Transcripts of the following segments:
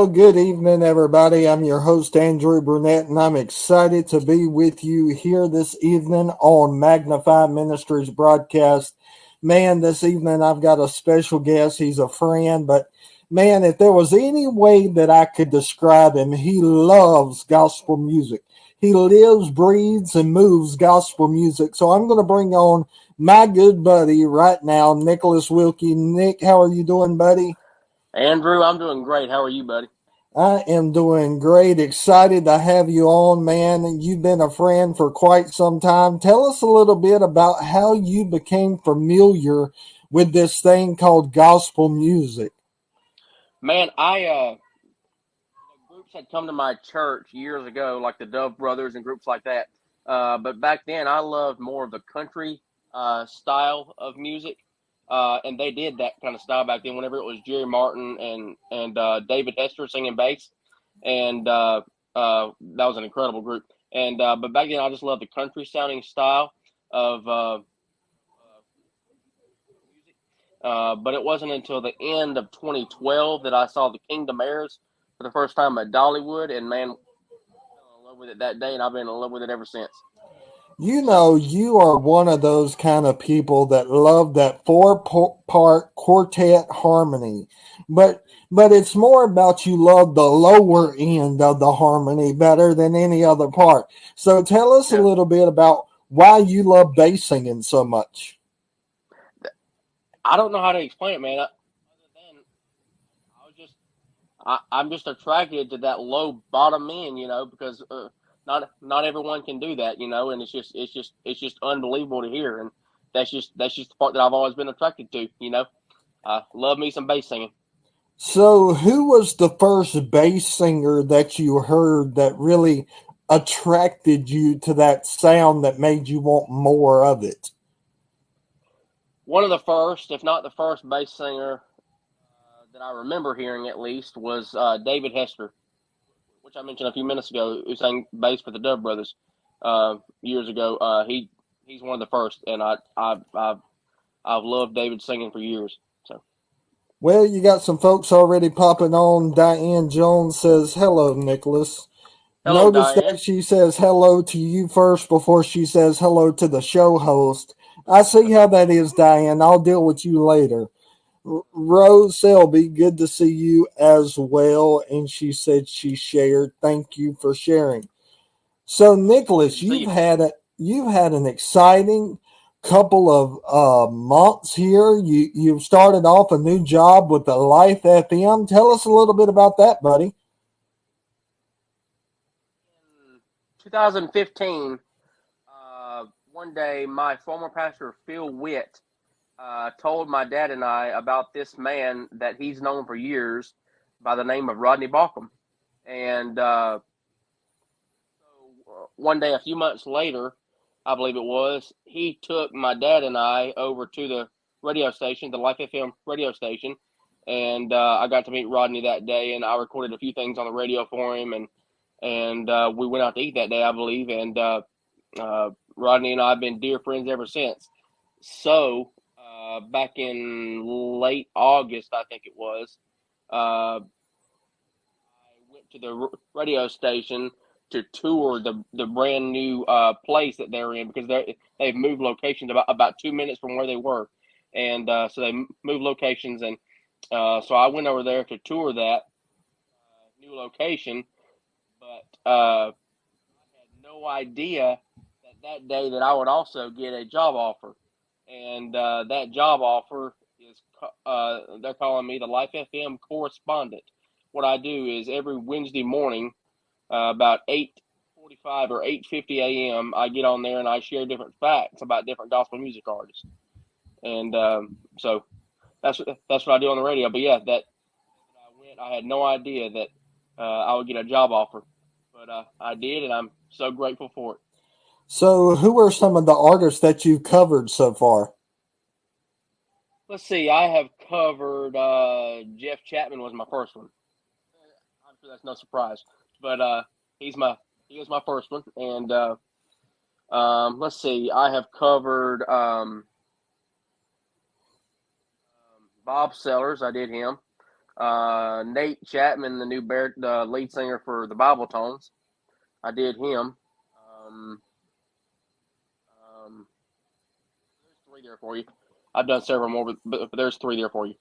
Well, good evening, everybody. I'm your host, Andrew Burnett, and I'm excited to be with you here this evening on Magnify Ministries broadcast. Man, this evening I've got a special guest. He's a friend, but man, if there was any way that I could describe him, he loves gospel music. He lives, breathes, and moves gospel music. So I'm going to bring on my good buddy right now, Nicholas Wilke. Nick, how are you doing, buddy? Andrew, I'm doing great. How are you, buddy? I am doing great. Excited to have you on, man. You've been a friend for quite some time. Tell us a little bit about how you became familiar with this thing called gospel music. Man, groups had come to my church years ago, like the Dove Brothers and groups like that. But back then, I loved more of the country style of music, and they did that kind of style back then. Whenever it was Jerry Martin and David Hester singing bass, and that was an incredible group. And but back then, I just loved the country sounding style of but it wasn't until the end of 2012 that I saw the Kingdom Heirs for the first time at Dollywood, and man, I fell in love with it that day, and I've been in love with it ever since. You So, know, you are one of those kind of people that love that four-part quartet harmony. But but it's more about you love the lower end of the harmony better than any other part. So tell us a yeah, little bit about why you love bass singing so much. I don't know how to explain it, man. Other than I was just, I'm just attracted to that low bottom end, because not everyone can do that, and it's just unbelievable to hear, and that's just the part that I've always been attracted to, I love me some bass singing. So, who was the first bass singer that you heard that really attracted you to that sound that made you want more of it? One of the first, if not the first, bass singer that I remember hearing at least was David Hester, which I mentioned a few minutes ago, who sang bass for the Dove Brothers years ago. He's one of the first, and I've loved David singing for years. So Well, you got some folks already popping on. Diane Jones says, "Hello, Nicholas." hello, Notice Diane. that she says hello to you first before she says hello to the show host. I see how that is, Diane. I'll deal with you later. Rose Selby, good to see you as well. And she said she shared. Thank you for sharing. So, Good Nicholas, to see you. you've had an exciting couple of months here. You've started off a new job with the Life FM. Tell us a little bit about that, buddy. In 2015, one day my former pastor Phil Witt told my dad and I about this man that he's known for years by the name of Rodney Balcom. And one day, a few months later, I believe it was, he took my dad and I over to the radio station, the Life FM radio station, and I got to meet Rodney that day, and I recorded a few things on the radio for him, and we went out to eat that day, I believe, and Rodney and I have been dear friends ever since. So back in late August, I think it was, I went to the radio station to tour the brand new place that they're in because they've moved locations about 2 minutes from where they were, and so they moved locations, and so I went over there to tour that new location, but I had no idea that day that I would also get a job offer, and that job offer is they're calling me the Life FM correspondent. What I do is every Wednesday morning, about 8:45 or 8:50 a.m., I get on there and I share different facts about different gospel music artists, and so that's what I do on the radio. But yeah, that I went, I had no idea that I would get a job offer, but I did, and I'm so grateful for it. So, who are some of the artists that you've covered so far? Let's see. I have covered Jeff Chapman was my first one. I'm sure that's no surprise, but he's my he was my first one. And let's see. I have covered Bob Sellers. I did him. Nate Chapman, the lead singer for the Bible Tones. I did him. There's three there for you. I've done several more, but there's three there for you.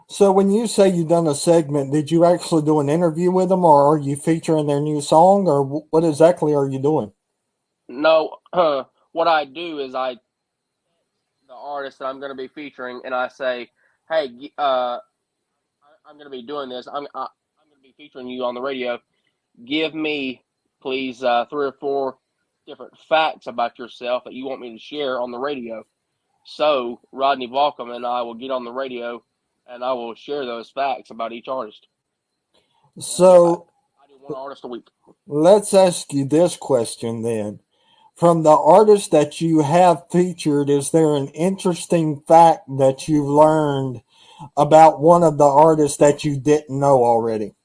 So when you say you've done a segment, did you actually do an interview with them, or are you featuring their new song, or what exactly are you doing? No, what I do is the artist that I'm going to be featuring, and I say, "Hey, I'm going to be doing this. I'm going to be featuring you on the radio. Give me, please, 3 or 4 different facts about yourself that you want me to share on the radio." So Rodney Volcom and I will get on the radio, and I will share those facts about each artist. So I do one artist a week. let's ask you this question then. From the artists that you have featured, is there an interesting fact that you've learned about one of the artists that you didn't know already?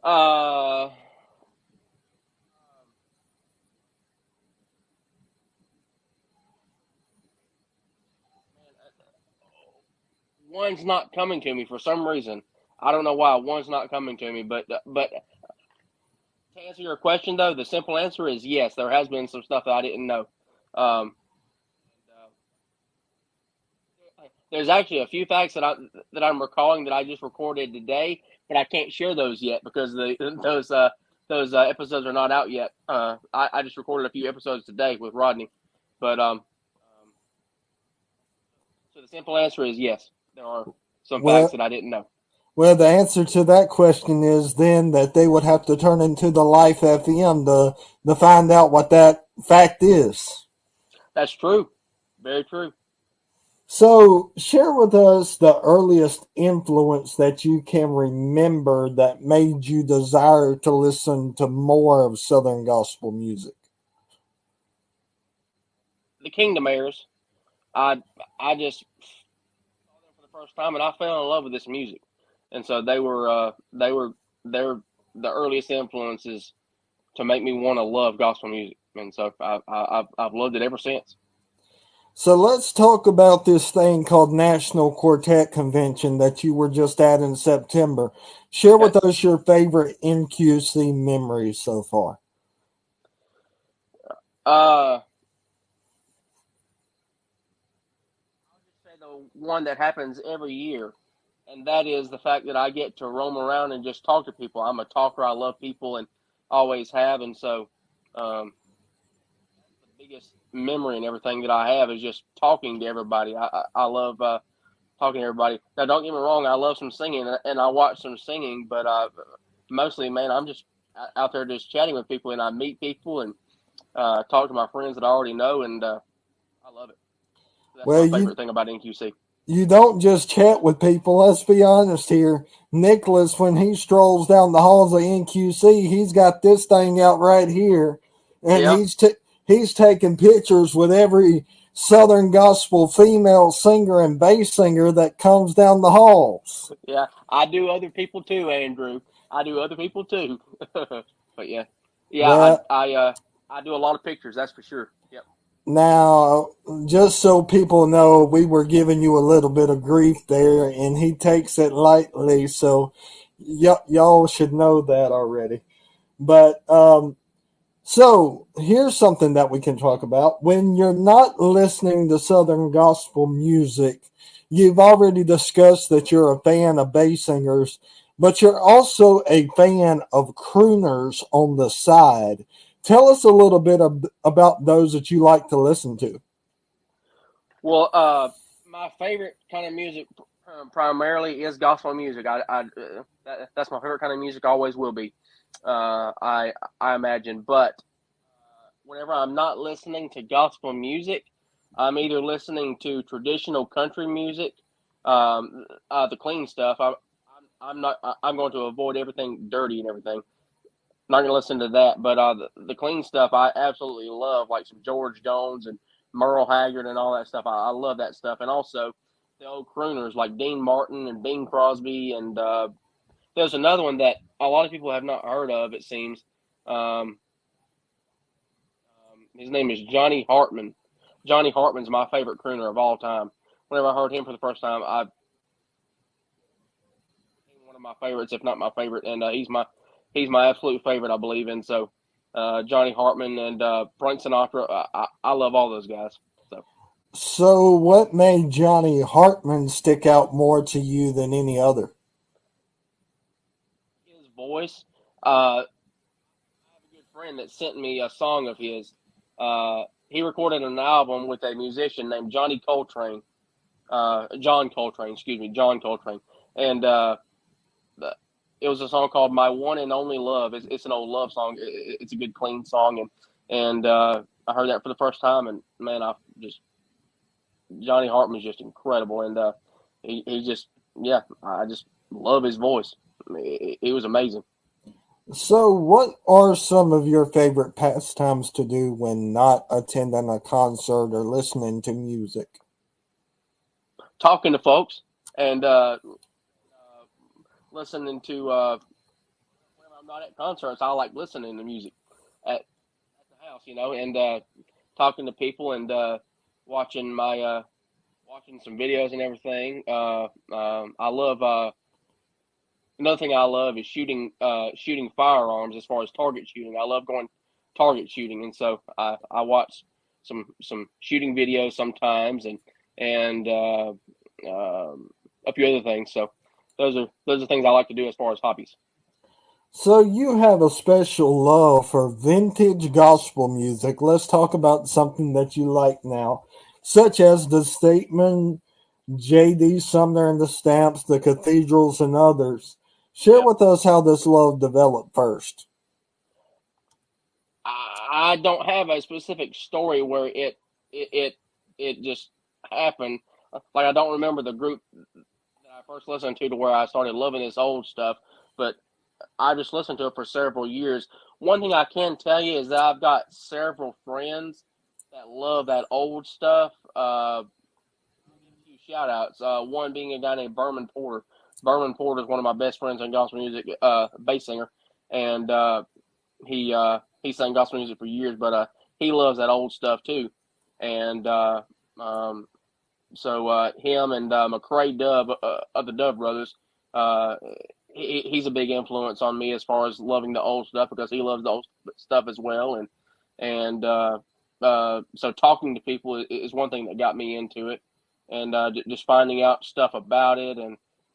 Uh, One's not coming to me for some reason. I don't know why one's not coming to me, but to answer your question though, the simple answer is yes. There has been some stuff that I didn't know. Um, there's actually a few facts that I'm recalling that I just recorded today, but I can't share those yet because those episodes are not out yet. I just recorded a few episodes today with Rodney, but so the simple answer is yes. There are some facts Well, that I didn't know. well, the answer to that question is then that they would have to turn into the Life FM to find out what that fact is. That's true. Very true. So, share with us the earliest influence that you can remember that made you desire to listen to more of Southern gospel music. The Kingdom Heirs. I just saw them for the first time, and I fell in love with this music. And so they're the earliest influences to make me want to love gospel music. And so I've loved it ever since. So, let's talk about this thing called National Quartet Convention that you were just at in September. Share Okay. with us your favorite NQC memories so far. I'll just say the one that happens every year, and that is the fact that I get to roam around and just talk to people. I'm a talker. I love people and always have. And so um, the biggest memory and everything that I have is just talking to everybody. I love talking to everybody. Now, don't get me wrong, I love some singing and I watch some singing, but mostly, man, I'm just out there just chatting with people and I meet people and talk to my friends that I already know, and I love it. That's Well, my favorite thing about NQC. you don't just chat with people. Let's be honest here. Nicholas, when he strolls down the halls of NQC, he's got this thing out right here, and Yeah, he's taking pictures with every Southern gospel female singer and bass singer that comes down the halls. yeah. I do other people too, Andrew. I do other people too. But yeah, yeah. Well, I do a lot of pictures. That's for sure. Yep. now, just so people know, we were giving you a little bit of grief there, and he takes it lightly, so y'all should know that already. But so here's something that we can talk about. When you're not listening to Southern gospel music, you've already discussed that you're a fan of bass singers, but you're also a fan of crooners on the side. Tell us a little bit about those that you like to listen to. Well, my favorite kind of music primarily is gospel music. That's my favorite kind of music. Always will be. I imagine, but whenever I'm not listening to gospel music, I'm either listening to traditional country music, the clean stuff. I'm not. I'm going to avoid everything dirty and everything. Not going to listen to that, but the clean stuff I absolutely love, like some George Jones and Merle Haggard and all that stuff. I love that stuff, and also the old crooners like Dean Martin and Bing Crosby, and there's another one that a lot of people have not heard of. It seems. Um, his name is Johnny Hartman. Johnny Hartman's my favorite crooner of all time. Whenever I heard him for the first time, one of my favorites, if not my favorite, and he's my absolute favorite, I believe. And so Johnny Hartman and Frank Sinatra, I love all those guys. So, what made Johnny Hartman stick out more to you than any other? His voice. I have a good friend that sent me a song of his. He recorded an album with a musician named John Coltrane, John Coltrane, and it was a song called "My One and Only Love." It's an old love song. It's a good, clean song, and I heard that for the first time, and man, Johnny Hartman's just incredible, and he just, yeah, I just love his voice. I mean, it was amazing. So, what are some of your favorite pastimes to do when not attending a concert or listening to music? Talking to folks and listening to when I'm not at concerts, I like listening to music at the house, and talking to people and watching watching some videos and everything. I love. Another thing I love is shooting firearms as far as target shooting. I love going target shooting, and so I watch some shooting videos sometimes, and a few other things. So those are things I like to do as far as hobbies. So, you have a special love for vintage gospel music. Let's talk about something that you like now, such as the Statement, J.D. Sumner and the Stamps, the Cathedrals, and others. Share Yeah. with us how this love developed first. I don't have a specific story where it it just happened. Like I don't remember the group that I first listened to where I started loving this old stuff, but I just listened to it for several years. One thing I can tell you is that I've got several friends that love that old stuff. Give a few shout outs. One being a guy named Berman Porter. Berman Porter is one of my best friends in gospel music, bass singer, and he sang gospel music for years, but he loves that old stuff too. And um, so him and McCrae Dove of the Dove Brothers, uh, he's a big influence on me as far as loving the old stuff because he loves the old stuff as well. And so talking to people is one thing that got me into it, and just finding out stuff about it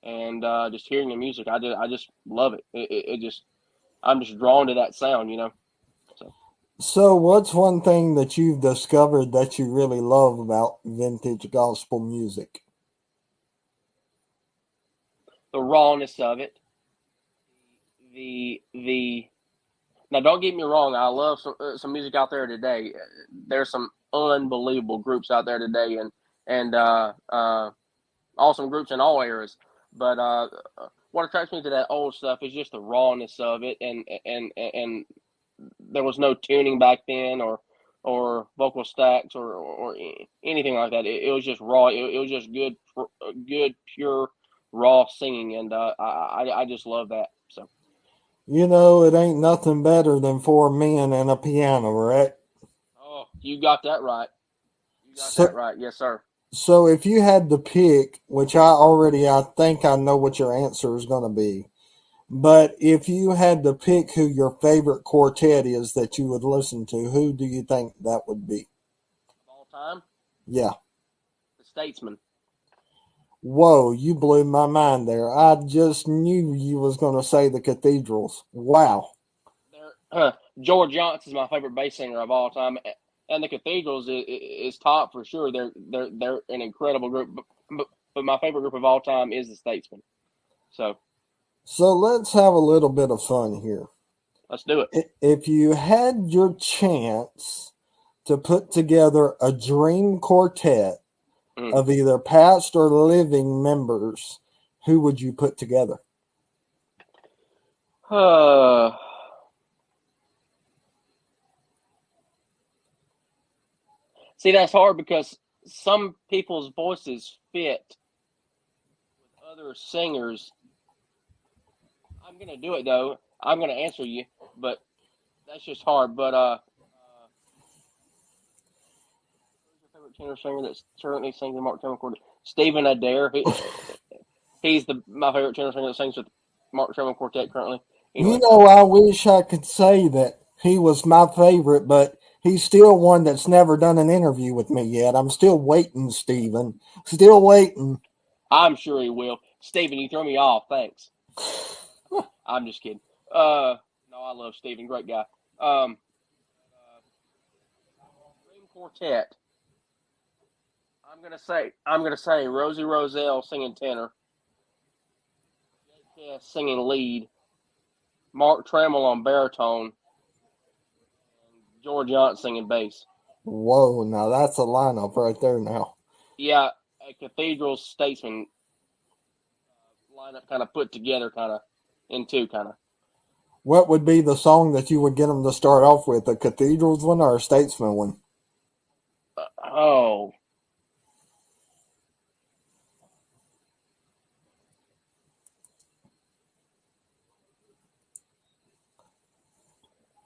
and just hearing the music. I just love it. It just I'm just drawn to that sound. So So, what's one thing that you've discovered that you really love about vintage gospel music? the rawness of it, the now don't get me wrong, I love some music out there today. There's some unbelievable groups out there today, and awesome groups in all eras. But what attracts me to that old stuff is just the rawness of it, and there was no tuning back then, or vocal stacks, or anything like that. It was just raw. It was just good, pure, raw singing, and I just love that. So You know, it ain't nothing better than four men and a piano, right? oh, you got that right. You got that So, right. Yes, sir. so if you had to pick, which I think I know what your answer is going to be, but if you had to pick who your favorite quartet is that you would listen to, who do you think that would be? Of all time, Yeah. the Statesman. Whoa, you blew my mind there. I just knew you was going to say the Cathedrals. Wow. George Johnson is my favorite bass singer of all time, and the Cathedrals is top for sure. They're an incredible group, but my favorite group of all time is the Statesman. So So let's have a little bit of fun here. let's do it. If you had your chance to put together a dream quartet Mm. of either past or living members, who would you put together? Uh, See, that's hard because some people's voices fit with other singers. I'm gonna do it though. I'm gonna answer you, but that's just hard. But who's your favorite tenor singer that currently sings in Mark Taylor Quartet? Stephen Adair. He's my favorite tenor singer that sings with Mark Tremmel Quartet currently. You Anyway, know, I wish I could say that he was my favorite, but he's still one that's never done an interview with me yet. I'm still waiting, Stephen. Still waiting. I'm sure he will. Steven, you throw me off. Thanks. I'm just kidding. No, I love Steven. Great guy. Dream Quartet. I'm gonna say Rosie Roselle singing tenor, Jay Cass singing lead, Mark Trammell on baritone, and George Yount singing bass. Whoa, now that's a lineup right there now. Yeah, a Cathedral Statesman lineup kind of put together, kind of in two, kind of. What would be the song that you would get them to start off with, a Cathedrals one or a Statesman one? Oh.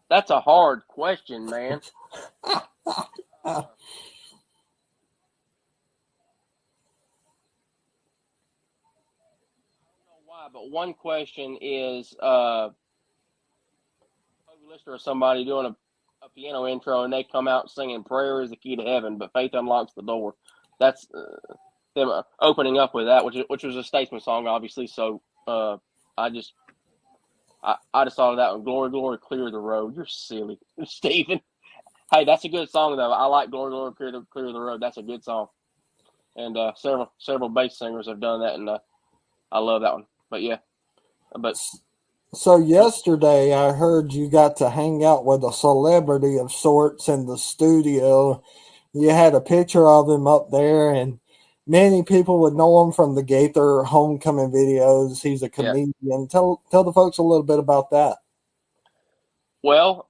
That's a hard question, man. I don't know why, but one question is Toby Lister or somebody doing a piano intro and they come out singing "Prayer is the Key to Heaven," but faith unlocks the door. That's them opening up with that, which was a Statesman song, obviously. So I just thought of that one. Glory, glory, clear the road. You're silly, Stephen. Hey, that's a good song though. I like Glory, glory, clear the road. That's a good song. And several bass singers have done that, and I love that one. But yeah, but So yesterday I heard you got to hang out with a celebrity of sorts in the studio. You had a picture of him up there, and many people would know him from the Gaither homecoming videos. He's a comedian. Yeah. Tell the folks a little bit about that. Well,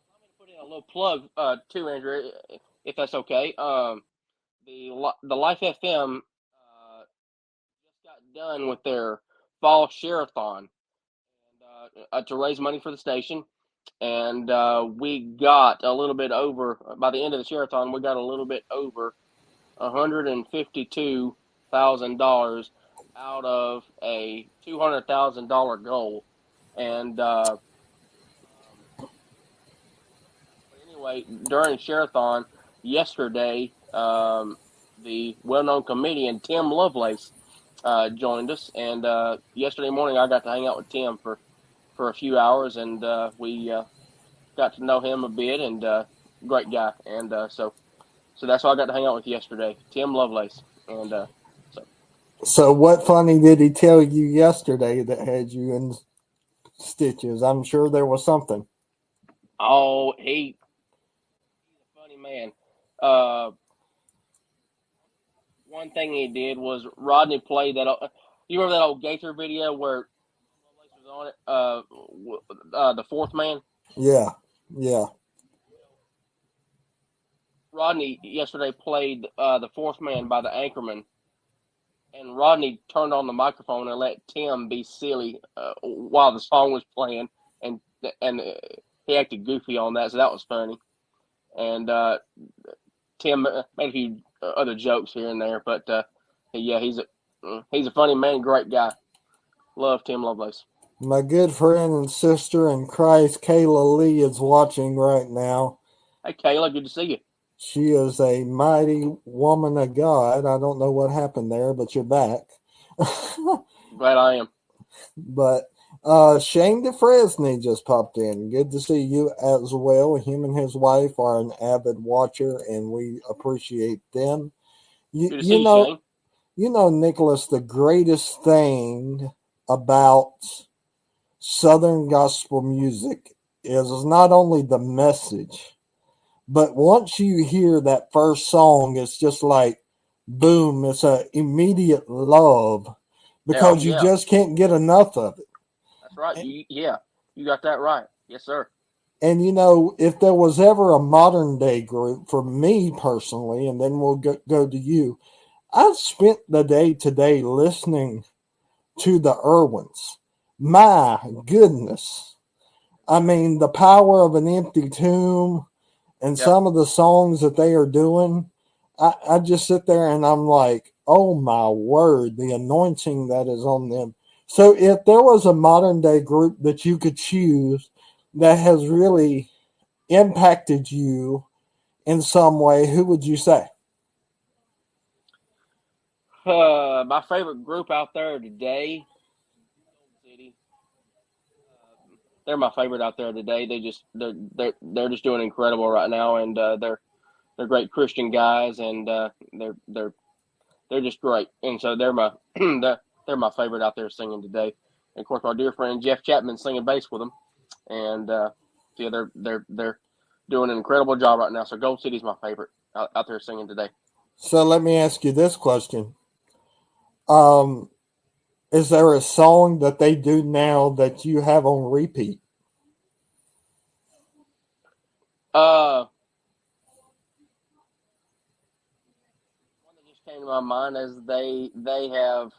I'm going to put in a little plug too, Andrew, if that's okay. The Life FM just got done with their fall share-a-thon and to raise money for the station. And we got a little bit over, by the end of the share-a-thon, we got a little bit over $152,000 out of a $200,000 goal. And anyway, during share-a-thon yesterday, the well-known comedian Tim Lovelace joined us, and yesterday morning I got to hang out with Tim for a few hours, and we got to know him a bit, and great guy, and so that's why I got to hang out with yesterday, Tim Lovelace, and So what funny did he tell you yesterday that had you in stitches? I'm sure there was something. Oh, he's a funny man. One thing he did was Rodney played that. You remember that old Gaither video where Lovelace was on it? The Fourth Man. Yeah. Rodney yesterday played The Fourth Man by the Anchorman, and Rodney turned on the microphone and let Tim be silly while the song was playing, and he acted goofy on that, so that was funny. And Tim made a few other jokes here and there, but yeah, he's a funny man, great guy. Love Tim Lovelace. My good friend and sister in Christ, Kayla Lee, is watching right now. Hey, Kayla, good to see you. She is a mighty woman of God. I don't know what happened there, but you're back. Glad I am. But Shane DeFresney just popped in. Good to see you as well. Him and his wife are an avid watcher, and we appreciate them. Good to see you, Shane. You know, Nicholas, the greatest thing about Southern gospel music is not only the message, but once you hear that first song, it's just like, boom, it's an immediate love because you just can't get enough of it. That's right. You got that right. Yes, sir. And, you know, if there was ever a modern day group, for me personally, and then we'll go to you, I've spent the day today listening to the Irwins. My goodness. I mean, the power of an empty tomb and some of the songs that they are doing, I just sit there and I'm like, Oh my word, the anointing that is on them. So if there was a modern day group that you could choose that has really impacted you in some way, who would you say? My favorite group out there today, City. They're my favorite out there today. They're just doing incredible right now, and they're great Christian guys, and they're just great. And so they're my they're my favorite out there singing today. And of course, my dear friend Jeff Chapman singing bass with them, and yeah, they're doing an incredible job right now. So Gold City's my favorite out there singing today. So let me ask you this question. Um, is there a song that they do now that you have on repeat? Uh, One that just came to my mind is they have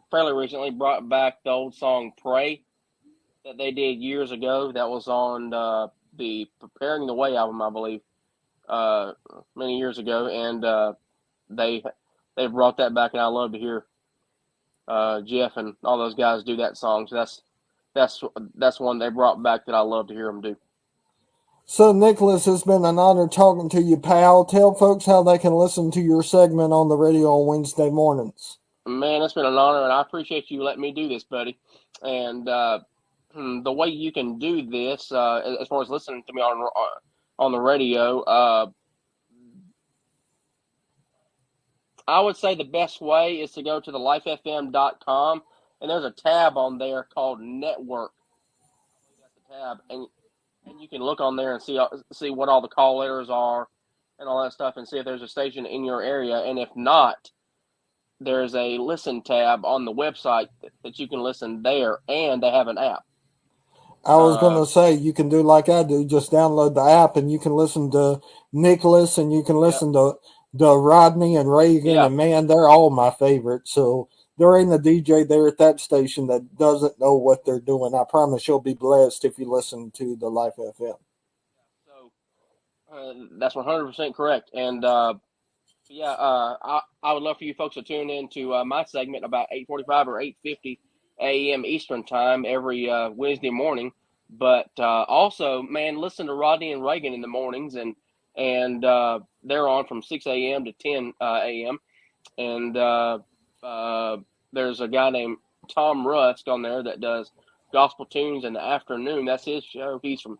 fairly recently brought back the old song "Pray" that they did years ago. That was on the "Preparing the Way" album, I believe, uh, many years ago, and they they brought that back, and I love to hear Jeff and all those guys do that song. So that's that's one they brought back that I love to hear them do. So, Nicholas, it's been an honor talking to you, pal. Tell folks how they can listen to your segment on the radio on Wednesday mornings. Man, it's been an honor, and I appreciate you letting me do this, buddy. And the way you can do this, as far as listening to me on the radio, I would say the best way is to go to the lifefm.com, and there's a tab on there called Network. That's the tab, and you can look on there and see what all the call letters are and all that stuff, and see if there's a station in your area. And if not, there's a listen tab on the website that you can listen there, and they have an app. I was going to say, you can do like I do, just download the app and you can listen to Nicholas and you can listen to Rodney and Reagan. Yeah. And man, they're all my favorites. So there ain't a DJ there at that station that doesn't know what they're doing. I promise you'll be blessed if you listen to the Life FM. So that's 100% correct. And I would love for you folks to tune in to my segment about 8:45 or 8:50 a.m. Eastern time every Wednesday morning. But also, man, listen to Rodney and Reagan in the mornings, and they're on from 6 a.m. to 10 a.m. And there's a guy named Tom Rust on there that does gospel tunes in the afternoon. That's his show. He's from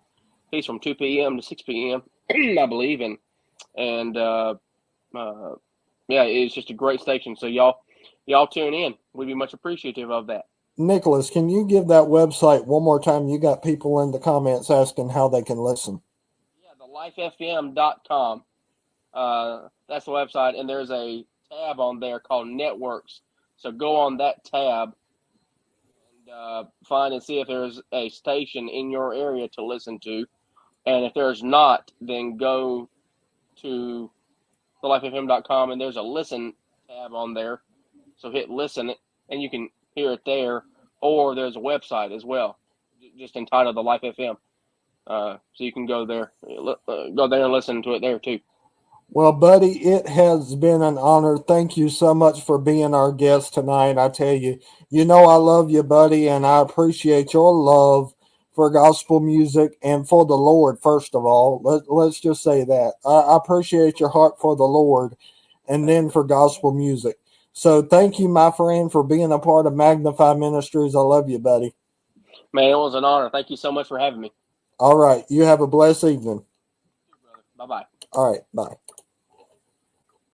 2 p.m. to 6 p.m. I believe, and yeah, it's just a great station. So y'all tune in. We'd be much appreciative of that. Nicholas, can you give that website one more time? You got people in the comments asking how they can listen. Yeah, the lifefm.com. That's the website, and there's a tab on there called Networks. So go on that tab and find and see if there's a station in your area to listen to. And if there's not, then go to thelifefm.com, and there's a listen tab on there. So hit listen, and you can hear it there. Or there's a website as well, just entitled The Life FM. So you can go there and listen to it there too. Well, buddy, it has been an honor. Thank you so much for being our guest tonight. I tell you, you know I love you, buddy, and I appreciate your love for gospel music and for the Lord, first of all. Let's just say that. I appreciate your heart for the Lord and then for gospel music. So thank you, my friend, for being a part of Magnify Ministries. I love you, buddy. Man, it was an honor. Thank you so much for having me. All right. You have a blessed evening. Bye-bye. All right. Bye.